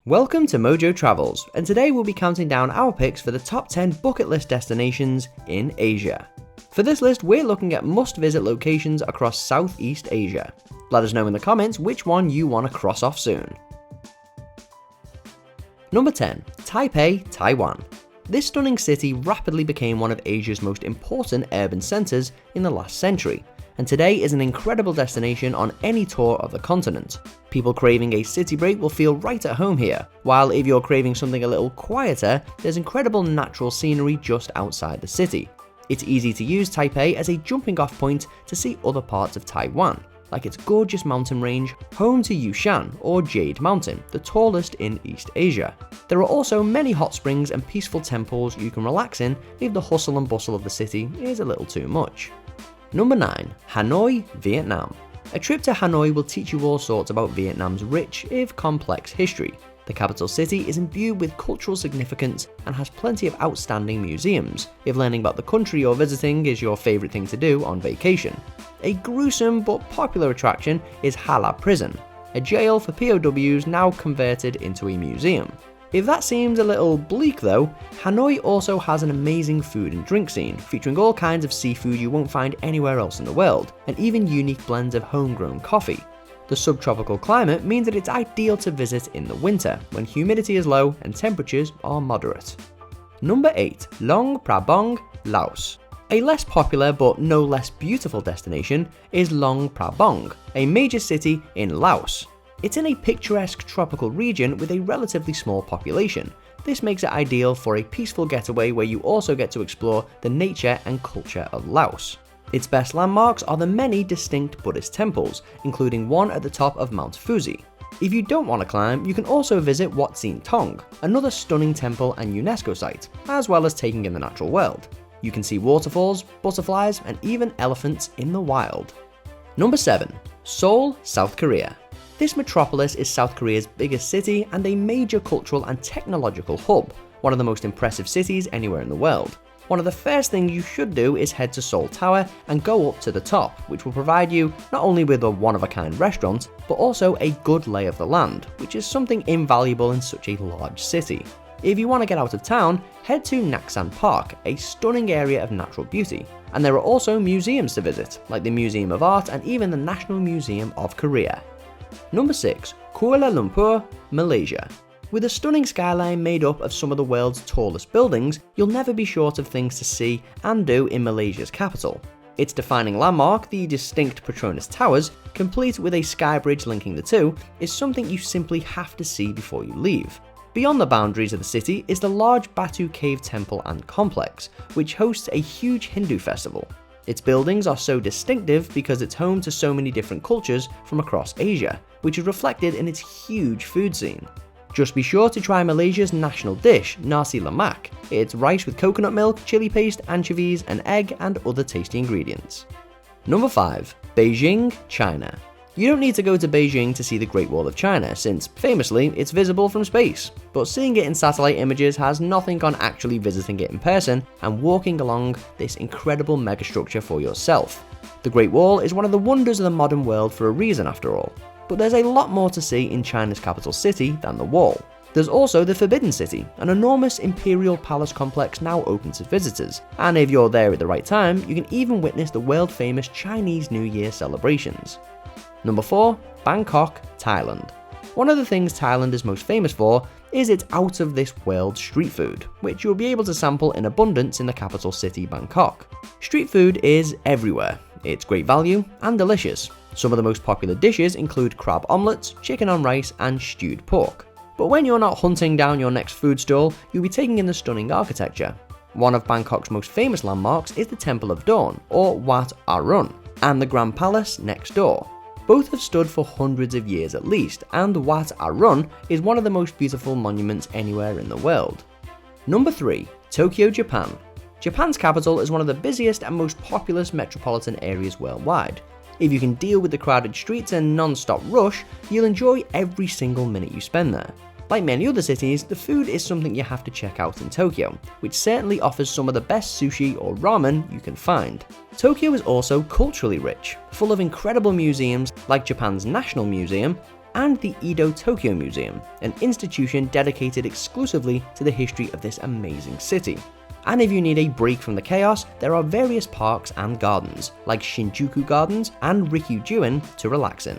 Welcome to Mojo Travels, and today we'll be counting down our picks for the top 10 bucket list destinations in Asia. For this list, we're looking at must-visit locations across Southeast Asia. Let us know in the comments which one you want to cross off soon. Number 10. Taipei, Taiwan. This stunning city rapidly became one of Asia's most important urban centres in the last century, and today is an incredible destination on any tour of the continent. People craving a city break will feel right at home here, while if you're craving something a little quieter, there's incredible natural scenery just outside the city. It's easy to use Taipei as a jumping off point to see other parts of Taiwan, like its gorgeous mountain range, home to Yushan or Jade Mountain, the tallest in East Asia. There are also many hot springs and peaceful temples you can relax in if the hustle and bustle of the city is a little too much. Number 9. Hanoi, Vietnam. A trip to Hanoi will teach you all sorts about Vietnam's rich, if complex, history. The capital city is imbued with cultural significance and has plenty of outstanding museums, if learning about the country you're visiting is your favourite thing to do on vacation. A gruesome but popular attraction is Ha La Prison, a jail for POWs now converted into a museum. If that seems a little bleak though, Hanoi also has an amazing food and drink scene, featuring all kinds of seafood you won't find anywhere else in the world, and even unique blends of homegrown coffee. The subtropical climate means that it's ideal to visit in the winter, when humidity is low and temperatures are moderate. Number 8. Luang Prabang, Laos. A less popular but no less beautiful destination is Luang Prabang, a major city in Laos. It's in a picturesque tropical region with a relatively small population. This makes it ideal for a peaceful getaway where you also get to explore the nature and culture of Laos. Its best landmarks are the many distinct Buddhist temples, including one at the top of Mount Fuji. If you don't want to climb, you can also visit Wat Sin Tong, another stunning temple and UNESCO site, as well as taking in the natural world. You can see waterfalls, butterflies, and even elephants in the wild. Number 7. Seoul, South Korea. This metropolis is South Korea's biggest city and a major cultural and technological hub, one of the most impressive cities anywhere in the world. One of the first things you should do is head to Seoul Tower and go up to the top, which will provide you not only with a one-of-a-kind restaurant, but also a good lay of the land, which is something invaluable in such a large city. If you want to get out of town, head to Naksan Park, a stunning area of natural beauty. And there are also museums to visit, like the Museum of Art and even the National Museum of Korea. Number 6. Kuala Lumpur, Malaysia. With a stunning skyline made up of some of the world's tallest buildings, you'll never be short of things to see and do in Malaysia's capital. Its defining landmark, the distinct Petronas Towers, complete with a sky bridge linking the two, is something you simply have to see before you leave. Beyond the boundaries of the city is the large Batu Cave Temple and Complex, which hosts a huge Hindu festival. Its buildings are so distinctive because it's home to so many different cultures from across Asia, which is reflected in its huge food scene. Just be sure to try Malaysia's national dish, nasi lemak. It's rice with coconut milk, chili paste, anchovies, an egg, and other tasty ingredients. Number 5. Beijing, China. You don't need to go to Beijing to see the Great Wall of China, since, famously, it's visible from space. But seeing it in satellite images has nothing on actually visiting it in person and walking along this incredible megastructure for yourself. The Great Wall is one of the wonders of the modern world for a reason, after all. But there's a lot more to see in China's capital city than the wall. There's also the Forbidden City, an enormous imperial palace complex now open to visitors. And if you're there at the right time, you can even witness the world-famous Chinese New Year celebrations. Number 4. Bangkok, Thailand. One of the things Thailand is most famous for is its out-of-this-world street food, which you'll be able to sample in abundance in the capital city, Bangkok. Street food is everywhere. It's great value and delicious. Some of the most popular dishes include crab omelettes, chicken on rice, and stewed pork. But when you're not hunting down your next food stall, you'll be taking in the stunning architecture. One of Bangkok's most famous landmarks is the Temple of Dawn, or Wat Arun, and the Grand Palace next door. Both have stood for hundreds of years at least, and Wat Arun is one of the most beautiful monuments anywhere in the world. Number 3. Tokyo, Japan. Japan's capital is one of the busiest and most populous metropolitan areas worldwide. If you can deal with the crowded streets and non-stop rush, you'll enjoy every single minute you spend there. Like many other cities, the food is something you have to check out in Tokyo, which certainly offers some of the best sushi or ramen you can find. Tokyo is also culturally rich, full of incredible museums like Japan's National Museum, and the Edo Tokyo Museum, an institution dedicated exclusively to the history of this amazing city. And if you need a break from the chaos, there are various parks and gardens, like Shinjuku Gardens and Ryugyuan, to relax in.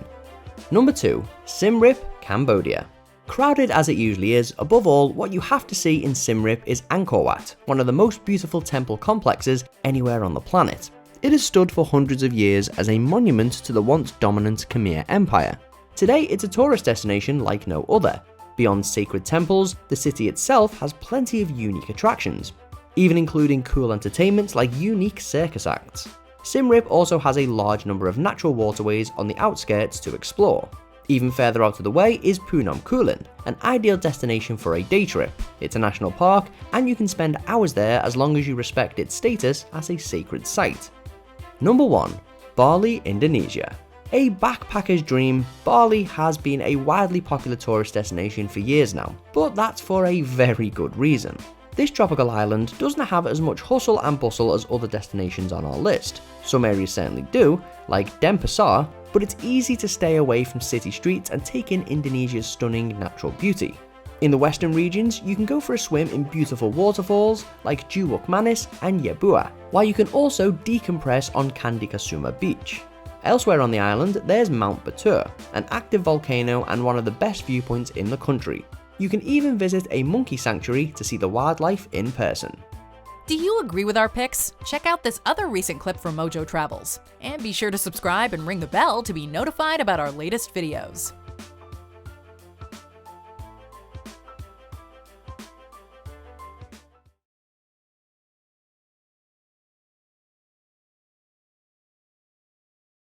Number 2. Siem Reap, Cambodia. Crowded as it usually is, above all, what you have to see in Siem Reap is Angkor Wat, one of the most beautiful temple complexes anywhere on the planet. It has stood for hundreds of years as a monument to the once dominant Khmer Empire. Today, it's a tourist destination like no other. Beyond sacred temples, the city itself has plenty of unique attractions, even including cool entertainment like unique circus acts. Siem Reap also has a large number of natural waterways on the outskirts to explore. Even further out of the way is Phnom Kulen, an ideal destination for a day trip. It's a national park, and you can spend hours there as long as you respect its status as a sacred site. Number 1. Bali, Indonesia. A backpacker's dream, Bali has been a widely popular tourist destination for years now, but that's for a very good reason. This tropical island doesn't have as much hustle and bustle as other destinations on our list. Some areas certainly do, like Denpasar, but it's easy to stay away from city streets and take in Indonesia's stunning natural beauty. In the western regions, you can go for a swim in beautiful waterfalls like Juwuk Manis and Yebua, while you can also decompress on Kandikasuma Beach. Elsewhere on the island, there's Mount Batur, an active volcano and one of the best viewpoints in the country. You can even visit a monkey sanctuary to see the wildlife in person. Do you agree with our picks? Check out this other recent clip from Mojo Travels. And be sure to subscribe and ring the bell to be notified about our latest videos.